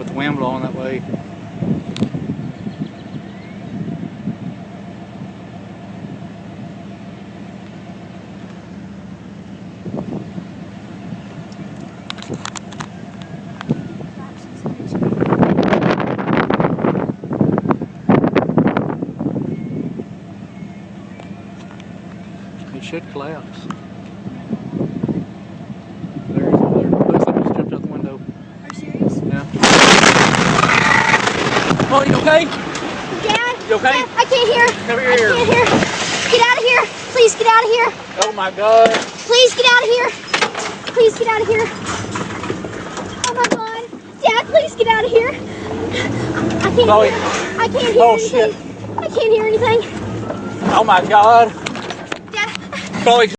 with the wind blowing that way. It should collapse. There it is over there. Looks like it just jumped out the window. Are you serious? Yeah. Oh, you okay? Dad? You okay? Dad, I can't hear. Come here. I can't hear. Get out of here. Please get out of here. Oh my God. Please get out of here. Please get out of here. Oh my God. Dad, please get out of here. I can't Chloe. hear. I can't hear Oh, anything. shit. I can't hear anything. Oh my God. Dad. Chloe.